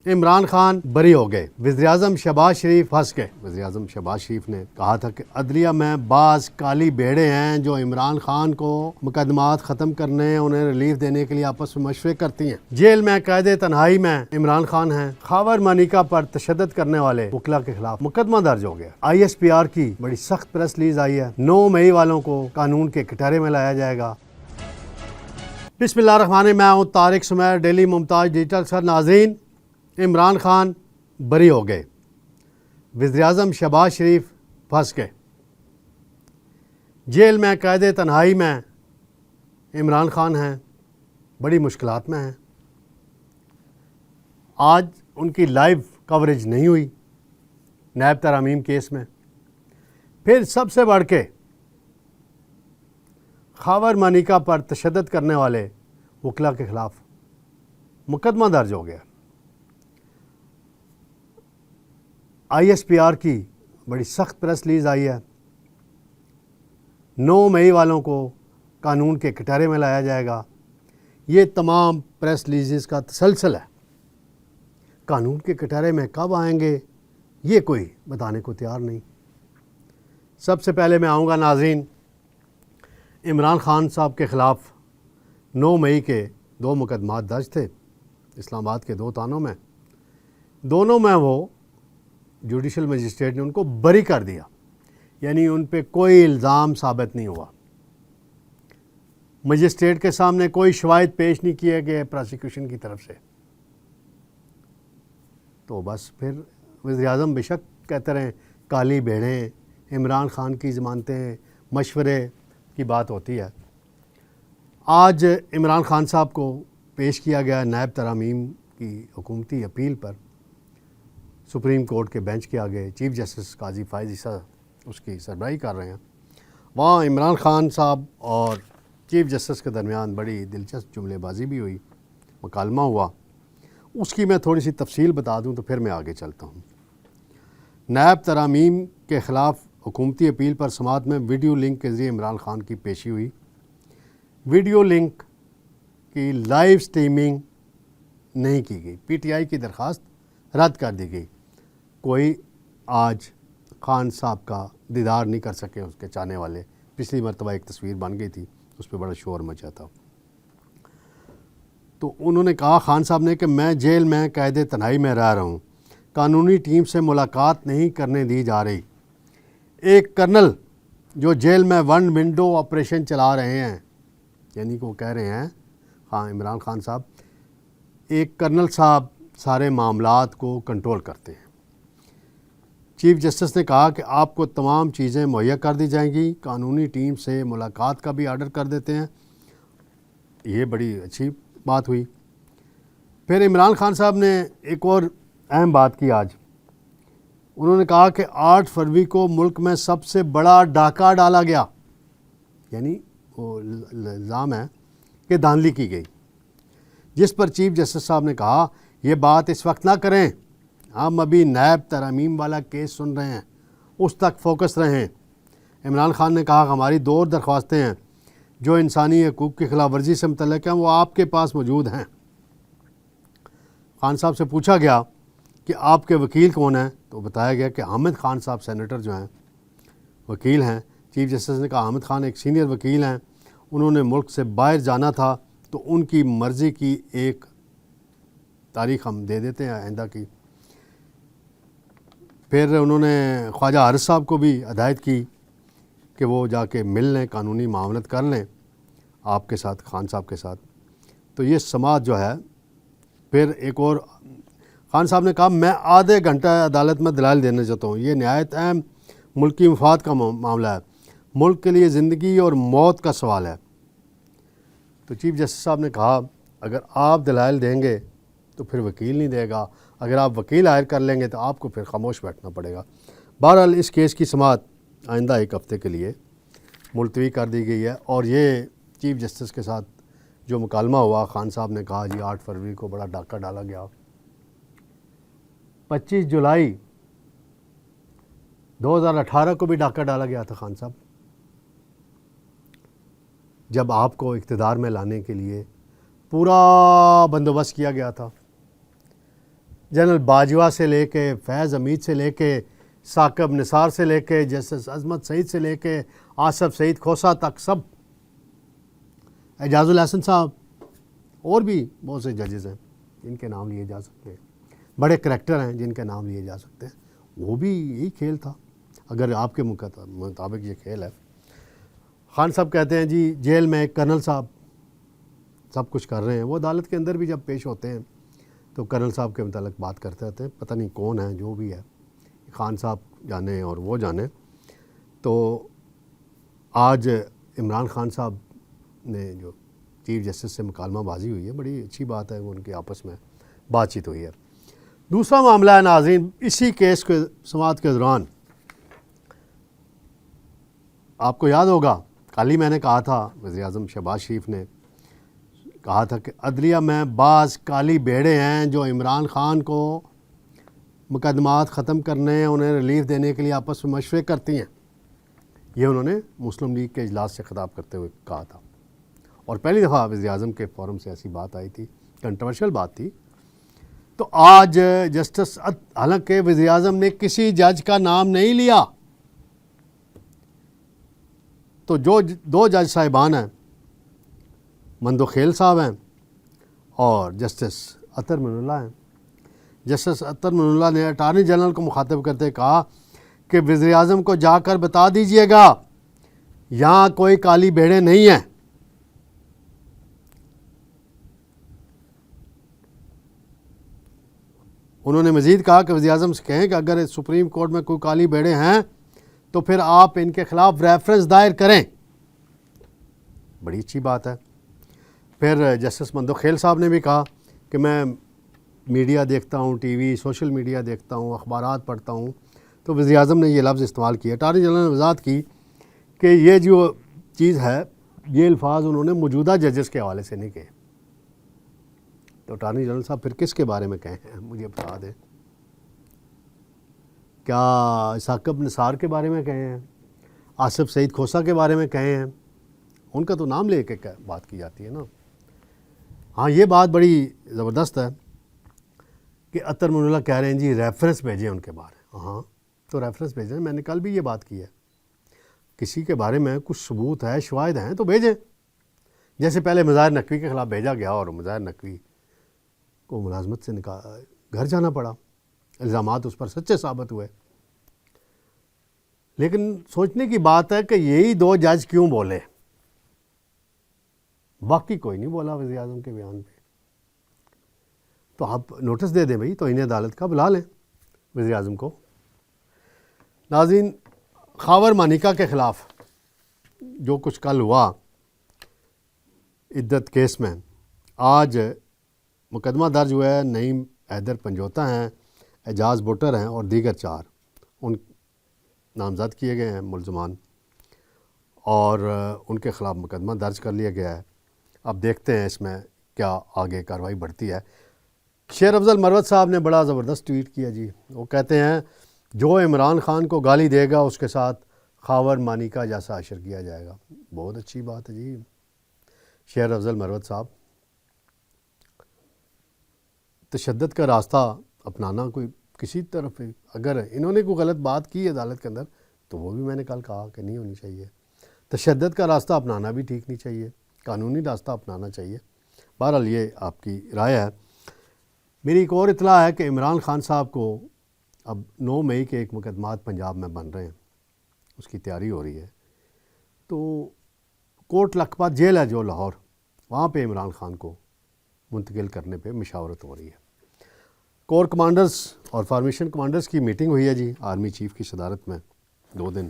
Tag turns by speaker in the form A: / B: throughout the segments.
A: عمران خان بری ہو گئے۔ وزیراعظم شہباز شریف پھنس گئے۔ وزیراعظم شہباز شریف نے کہا تھا کہ عدلیہ میں بعض کالی بھیڑیں ہیں جو عمران خان کو مقدمات ختم کرنے انہیں ریلیف دینے کے لیے آپس میں مشورے کرتی ہیں۔ جیل میں قید تنہائی میں عمران خان ہیں۔ خاور مانیکا پر تشدد کرنے والے وکلا کے خلاف مقدمہ درج ہو گیا۔ ISPR کی بڑی سخت پریس ریلیز آئی ہے۔ 9 مئی والوں کو قانون کے کٹہرے میں لایا جائے گا۔ بسم اللہ الرحمن الرحیم۔ میں ہوں طارق سمیر، ڈیلی ممتاز ڈیجیٹل سر۔ ناظرین، عمران خان بری ہو گئے۔ وزیراعظم شہباز شریف پھنس گئے۔ جیل میں قید تنہائی میں عمران خان ہیں، بڑی مشکلات میں ہیں۔ آج ان کی لائیو کوریج نہیں ہوئی نیب ترامیم کیس میں۔ پھر سب سے بڑھ کے خاور مانیکا پر تشدد کرنے والے وکلا کے خلاف مقدمہ درج ہو گیا۔ ISPR کی بڑی سخت پریس ریلیز آئی ہے۔ 9 مئی والوں کو قانون کے کٹہرے میں لایا جائے گا۔ یہ تمام پریس ریلیزز کا تسلسل ہے۔ قانون کے کٹہرے میں کب آئیں گے یہ کوئی بتانے کو تیار نہیں۔ سب سے پہلے میں آؤں گا ناظرین، عمران خان صاحب کے خلاف 9 مئی کے 2 مقدمات درج تھے اسلام آباد کے 2 تھانوں میں۔ دونوں میں وہ جوڈیشل مجسٹریٹ نے ان کو بری کر دیا، یعنی ان پہ کوئی الزام ثابت نہیں ہوا۔ مجسٹریٹ کے سامنے کوئی شواہد پیش نہیں کیے گئے پراسیکیوشن کی طرف سے۔ تو بس پھر وزیراعظم بے شک کہتے رہیں کالی بھیڑیں، عمران خان کی ضمانتیں، مشورے کی بات ہوتی ہے۔ آج عمران خان صاحب کو پیش کیا گیا نیب ترامیم کی حکومتی اپیل پر سپریم کورٹ کے بینچ کے آگے۔ چیف جسٹس قاضی فائز عیسیٰ اس کی سربراہی کر رہے ہیں۔ وہاں عمران خان صاحب اور چیف جسٹس کے درمیان بڑی دلچسپ جملے بازی بھی ہوئی، مکالمہ ہوا۔ اس کی میں تھوڑی سی تفصیل بتا دوں تو پھر میں آگے چلتا ہوں۔ نیب ترامیم کے خلاف حکومتی اپیل پر سماعت میں ویڈیو لنک کے ذریعے عمران خان کی پیشی ہوئی۔ ویڈیو لنک کی لائیو سٹریمنگ نہیں کی گئی۔ PTI کی درخواست رد کر دی گئی۔ کوئی آج خان صاحب کا دیدار نہیں کر سکے اس کے چاہنے والے۔ پچھلی مرتبہ ایک تصویر بن گئی تھی، اس پہ بڑا شور مچا تھا۔ تو انہوں نے کہا، خان صاحب نے، کہ میں جیل میں قید تنہائی میں رہ رہا ہوں، قانونی ٹیم سے ملاقات نہیں کرنے دی جا رہی۔ ایک کرنل جو جیل میں 1 ونڈو آپریشن چلا رہے ہیں، یعنی کہ وہ کہہ رہے ہیں عمران خان صاحب، ایک کرنل صاحب سارے معاملات کو کنٹرول کرتے ہیں۔ چیف جسٹس نے کہا کہ آپ کو تمام چیزیں مہیا کر دی جائیں گی، قانونی ٹیم سے ملاقات کا بھی آرڈر کر دیتے ہیں۔ یہ بڑی اچھی بات ہوئی۔ پھر عمران خان صاحب نے ایک اور اہم بات کی آج۔ انہوں نے کہا کہ 8 فروری کو ملک میں سب سے بڑا ڈاکہ ڈالا گیا، یعنی وہ الزام ہے کہ دھاندلی کی گئی، جس پر چیف جسٹس صاحب نے کہا یہ بات اس وقت نہ کریں، ہم ابھی نیب ترامیم والا کیس سن رہے ہیں، اس تک فوکس رہیں۔ عمران خان نے کہا کہ ہماری 2 اور درخواستیں ہیں جو انسانی حقوق کی خلاف ورزی سے متعلق ہیں، وہ آپ کے پاس موجود ہیں۔ خان صاحب سے پوچھا گیا کہ آپ کے وکیل کون ہیں، تو بتایا گیا کہ حامد خان صاحب سینیٹر جو ہیں وکیل ہیں۔ چیف جسٹس نے کہا حامد خان ایک سینئر وکیل ہیں، انہوں نے ملک سے باہر جانا تھا تو ان کی مرضی کی ایک تاریخ ہم دے دیتے ہیں آئندہ کی۔ پھر انہوں نے خواجہ حارث صاحب کو بھی ہدایت کی کہ وہ جا کے مل لیں، قانونی معاملت کر لیں آپ کے ساتھ، خان صاحب کے ساتھ۔ تو یہ سماعت جو ہے، پھر ایک اور خان صاحب نے کہا میں آدھے گھنٹہ عدالت میں دلائل دینا چاہتا ہوں، یہ نہایت اہم ملکی مفاد کا معاملہ ہے، ملک کے لیے زندگی اور موت کا سوال ہے۔ تو چیف جسٹس صاحب نے کہا اگر آپ دلائل دیں گے تو پھر وکیل نہیں دے گا، اگر آپ وکیل ہائر کر لیں گے تو آپ کو پھر خاموش بیٹھنا پڑے گا۔ بہرحال اس کیس کی سماعت آئندہ 1 ہفتے کے لیے ملتوی کر دی گئی ہے۔ اور یہ چیف جسٹس کے ساتھ جو مکالمہ ہوا، خان صاحب نے کہا جی 8 فروری کو بڑا ڈاکہ ڈالا گیا۔ 25 جولائی 2018 کو بھی ڈاکہ ڈالا گیا تھا خان صاحب، جب آپ کو اقتدار میں لانے کے لیے پورا بندوبست کیا گیا تھا۔ جنرل باجوہ سے لے کے فیض حمید سے لے کے ثاقب نثار سے لے کے جسٹس عظمت سعید سے لے کے آصف سعید کھوسہ تک سب، اعجاز الحسن صاحب، اور بھی بہت سے ججز ہیں جن کے نام لیے جا سکتے ہیں، بڑے کریکٹر ہیں جن کے نام لیے جا سکتے ہیں. وہ بھی یہی کھیل تھا اگر آپ کے مطابق یہ کھیل ہے. خان صاحب کہتے ہیں جی جیل میں ایک کرنل صاحب سب کچھ کر رہے ہیں. وہ عدالت کے اندر بھی جب پیش ہوتے ہیں تو کرنل صاحب کے متعلق بات کرتے رہتے ہیں، پتہ نہیں کون ہیں، جو بھی ہے خان صاحب جانے اور وہ جانے. تو آج عمران خان صاحب نے جو چیف جسٹس سے مکالمہ بازی ہوئی ہے، بڑی اچھی بات ہے، وہ ان کے آپس میں بات چیت ہوئی ہے. دوسرا معاملہ ہے ناظرین، اسی کیس کے سماعت کے دوران آپ کو یاد ہوگا کل ہی میں نے کہا تھا، وزیر اعظم شہباز شریف نے کہا تھا کہ عدلیہ میں بعض کالی بھیڑیں ہیں جو عمران خان کو مقدمات ختم کرنے، انہیں ریلیف دینے کے لیے آپس میں مشورے کرتی ہیں. یہ انہوں نے مسلم لیگ کے اجلاس سے خطاب کرتے ہوئے کہا تھا، اور پہلی دفعہ وزیر اعظم کے فورم سے ایسی بات آئی تھی، کنٹروورشل بات تھی. تو آج جسٹس، حالانکہ وزیر اعظم نے کسی جج کا نام نہیں لیا، تو جو دو جج صاحبان ہیں، مندو خیل صاحب ہیں اور جسٹس اطہر من اللہ ہیں. جسٹس اطہر من اللہ نے اٹارنی جنرل کو مخاطب کرتے کہا کہ وزیر اعظم کو جا کر بتا دیجئے گا یہاں کوئی کالی بھیڑیں نہیں ہیں. انہوں نے مزید کہا کہ وزیر اعظم سے کہیں کہ اگر سپریم کورٹ میں کوئی کالی بھیڑیں ہیں تو پھر آپ ان کے خلاف ریفرنس دائر کریں. بڑی اچھی بات ہے. پھر جسٹس مندو خیل صاحب نے بھی کہا کہ میں میڈیا دیکھتا ہوں، ٹی وی، سوشل میڈیا دیکھتا ہوں، اخبارات پڑھتا ہوں، تو وزیر اعظم نے یہ لفظ استعمال کیا. اٹارنی جنرل نے وضاحت کی کہ یہ جو چیز ہے، یہ الفاظ انہوں نے موجودہ ججز کے حوالے سے نہیں کہے. تو اٹارنی جنرل صاحب پھر کس کے بارے میں کہے ہیں مجھے بتا دیں. کیا ثاقب نثار کے بارے میں کہے ہیں؟ آصف سعید کھوسہ کے بارے میں کہے ہیں؟ ان کا تو نام لے کے بات کی جاتی ہے نا. ہاں یہ بات بڑی زبردست ہے کہ اطہر من اللہ کہہ رہے ہیں جی ریفرنس بھیجیں ان کے بارے. ہاں تو ریفرنس بھیجیں. میں نے کل بھی یہ بات کی ہے، کسی کے بارے میں کچھ ثبوت ہے، شواہد ہیں تو بھیجیں. جیسے پہلے مظاہر نقوی کے خلاف بھیجا گیا اور مظاہر نقوی کو ملازمت سے گھر جانا پڑا، الزامات اس پر سچے ثابت ہوئے. لیکن سوچنے کی بات ہے کہ یہی دو جج کیوں بولے، باقی کوئی نہیں بولا وزیر اعظم کے بیان پہ. تو آپ نوٹس دے دیں بھائی، توہین عدالت کا بلا لیں وزیر اعظم کو. ناظرین، خاور مانیکا کے خلاف جو کچھ کل ہوا عدت کیس میں، آج مقدمہ درج ہوا ہے. نعیم حیدر پنجوتا ہیں، اعجاز بٹر ہیں اور دیگر 4 ان نامزد کیے گئے ہیں ملزمان، اور ان کے خلاف مقدمہ درج کر لیا گیا ہے. اب دیکھتے ہیں اس میں کیا آگے کارروائی بڑھتی ہے. شیر افضل مروت صاحب نے بڑا زبردست ٹویٹ کیا جی. وہ کہتے ہیں جو عمران خان کو گالی دے گا اس کے ساتھ خاور مانیکا جیسا اشر کیا جائے گا. بہت اچھی بات ہے جی شیر افضل مروت صاحب. تشدد کا راستہ اپنانا کوئی کسی طرف، اگر انہوں نے کوئی غلط بات کی عدالت کے اندر تو وہ بھی میں نے کل کہا کہ نہیں ہونی چاہیے. تشدد کا راستہ اپنانا بھی ٹھیک نہیں چاہیے، قانونی راستہ اپنانا چاہیے. بہرحال یہ آپ کی رائے ہے. میری ایک اور اطلاع ہے کہ عمران خان صاحب کو اب 9 مئی کے ایک مقدمات پنجاب میں بن رہے ہیں، اس کی تیاری ہو رہی ہے. تو کوٹ لکھپت جیل ہے جو لاہور، وہاں پہ عمران خان کو منتقل کرنے پہ مشاورت ہو رہی ہے. کور کمانڈرز اور فارمیشن کمانڈرز کی میٹنگ ہوئی ہے جی آرمی چیف کی صدارت میں 2 دن،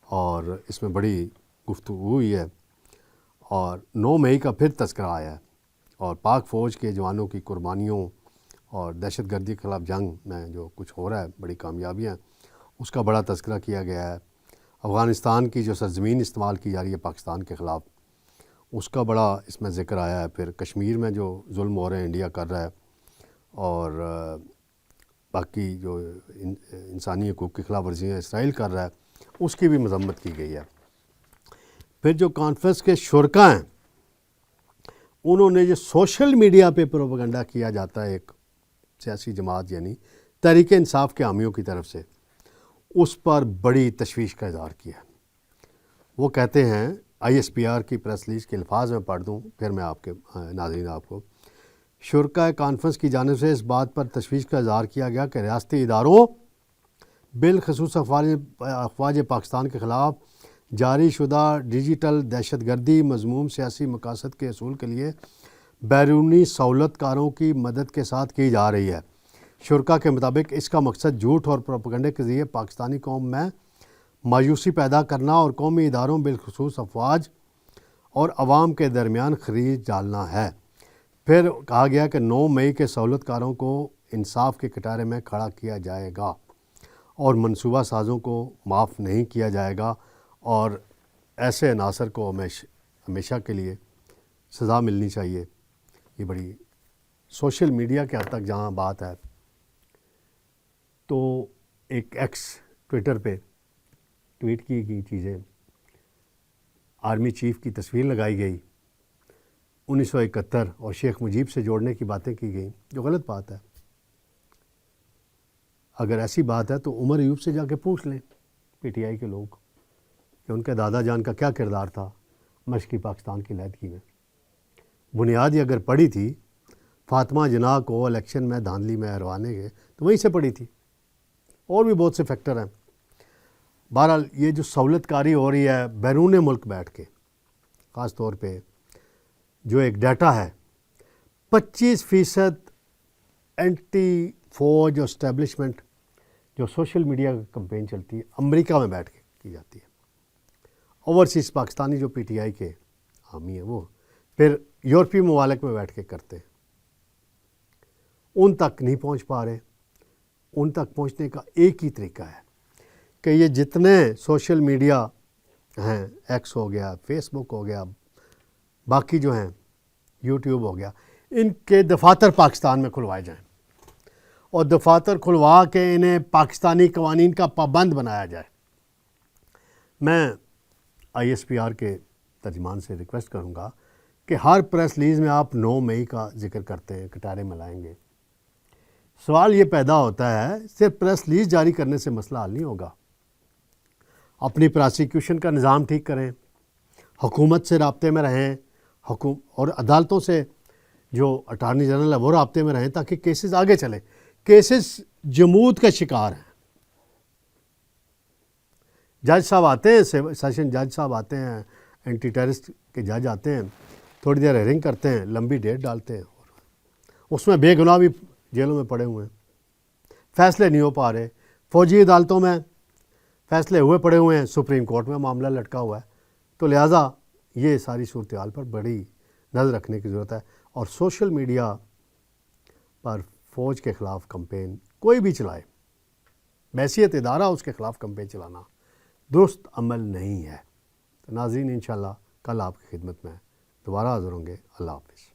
A: اور اس میں بڑی گفتگو ہوئی ہے. اور 9 مئی کا پھر تذکرہ آیا ہے، اور پاک فوج کے جوانوں کی قربانیوں اور دہشت گردی کے خلاف جنگ میں جو کچھ ہو رہا ہے، بڑی کامیابیاں، اس کا بڑا تذکرہ کیا گیا ہے. افغانستان کی جو سرزمین استعمال کی جا رہی ہے پاکستان کے خلاف، اس کا بڑا اس میں ذکر آیا ہے. پھر کشمیر میں جو ظلم ہو رہے ہیں انڈیا کر رہا ہے، اور باقی جو انسانی حقوق کی خلاف ورزیاں اسرائیل کر رہا ہے، اس کی بھی مذمت کی گئی ہے. پھر جو کانفرنس کے شرکاء ہیں، انہوں نے جو سوشل میڈیا پہ پروپیگنڈا کیا جاتا ہے ایک سیاسی جماعت یعنی تحریک انصاف کے حامیوں کی طرف سے اس پر بڑی تشویش کا اظہار کیا۔ وہ کہتے ہیں، آئی ایس پی آر کی پریس ریلیز کے الفاظ میں پڑھ دوں پھر میں آپ کے ناظرین آپ کو، شرکاء کانفرنس کی جانب سے اس بات پر تشویش کا اظہار کیا گیا کہ ریاستی اداروں بالخصوص افواج پاکستان کے خلاف جاری شدہ ڈیجیٹل دہشت گردی مضموم سیاسی مقاصد کے حصول کے لیے بیرونی سہولت کاروں کی مدد کے ساتھ کی جا رہی ہے۔ شرکاء کے مطابق اس کا مقصد جھوٹ اور پروپیگنڈے کے ذریعے پاکستانی قوم میں مایوسی پیدا کرنا اور قومی اداروں بالخصوص افواج اور عوام کے درمیان خلیج ڈالنا ہے۔ پھر کہا گیا کہ 9 مئی کے سہولت کاروں کو انصاف کے کٹارے میں کھڑا کیا جائے گا اور منصوبہ سازوں کو معاف نہیں کیا جائے گا اور ایسے عناصر کو ہمیشہ کے لیے سزا ملنی چاہیے۔ یہ بڑی سوشل میڈیا کے حد تک جہاں بات ہے، تو ایک ایکس ٹویٹر پہ ٹویٹ کی گئی چیزیں، آرمی چیف کی تصویر لگائی گئی، 1971 اور شیخ مجیب سے جوڑنے کی باتیں کی گئیں، جو غلط بات ہے۔ اگر ایسی بات ہے تو عمر ایوب سے جا کے پوچھ لیں پی ٹی آئی کے لوگ کہ ان کے دادا جان کا کیا کردار تھا مشرقی پاکستان کی علیحدگی میں۔ بنیاد ہی اگر پڑی تھی فاطمہ جناح کو الیکشن میں دھاندلی میں ہروانے کے، تو وہیں سے پڑی تھی۔ اور بھی بہت سے فیکٹر ہیں۔ بہرحال یہ جو سہولت کاری ہو رہی ہے بیرون ملک بیٹھ کے، خاص طور پہ جو ایک ڈیٹا ہے، 25% اینٹی فوج اور اسٹیبلشمنٹ جو سوشل میڈیا کمپین چلتی ہے امریکہ میں بیٹھ کے کی جاتی ہے۔ اوورسیز پاکستانی جو پی ٹی آئی کے حامی ہیں وہ پھر یورپی ممالک میں بیٹھ کے کرتے ہیں۔ ان تک نہیں پہنچ پا رہے۔ ان تک پہنچنے کا ایک ہی طریقہ ہے کہ یہ جتنے سوشل میڈیا ہیں، ایکس ہو گیا، فیس بک ہو گیا، باقی جو ہیں یوٹیوب ہو گیا، ان کے دفاتر پاکستان میں کھلوائے جائیں اور دفاتر کھلوا کے انہیں پاکستانی قوانین کا پابند بنایا جائے۔ میں آئی ایس پی آر کے ترجمان سے ریکویسٹ کروں گا کہ ہر پریس ریلیز میں آپ 9 مئی کا ذکر کرتے ہیں، کٹارے ملائیں گے۔ سوال یہ پیدا ہوتا ہے، صرف پریس ریلیز جاری کرنے سے مسئلہ حل نہیں ہوگا۔ اپنی پراسیکیوشن کا نظام ٹھیک کریں، حکومت سے رابطے میں رہیں، اور عدالتوں سے جو اٹارنی جنرل ہے وہ رابطے میں رہیں تاکہ کیسز آگے چلیں۔ کیسز جمود کا شکار ہیں۔ جج صاحب آتے ہیں، سیشن جج صاحب آتے ہیں، اینٹی ٹیررسٹ کے جج آتے ہیں، تھوڑی دیر ہیئرنگ کرتے ہیں، لمبی ڈیٹ ڈالتے ہیں، اس میں بے گناہ بھی جیلوں میں پڑے ہوئے ہیں، فیصلے نہیں ہو پا رہے۔ فوجی عدالتوں میں فیصلے ہوئے پڑے ہوئے ہیں، سپریم کورٹ میں معاملہ لٹکا ہوا ہے۔ تو لہٰذا یہ ساری صورتحال پر بڑی نظر رکھنے کی ضرورت ہے، اور سوشل میڈیا پر فوج کے خلاف کمپین کوئی بھی چلائے، بحیثیت ادارہ اس کے خلاف کمپین چلانا درست عمل نہیں ہے۔ تو ناظرین، انشاءاللہ کل آپ کی خدمت میں دوبارہ حاضر ہوں گے۔ اللہ حافظ۔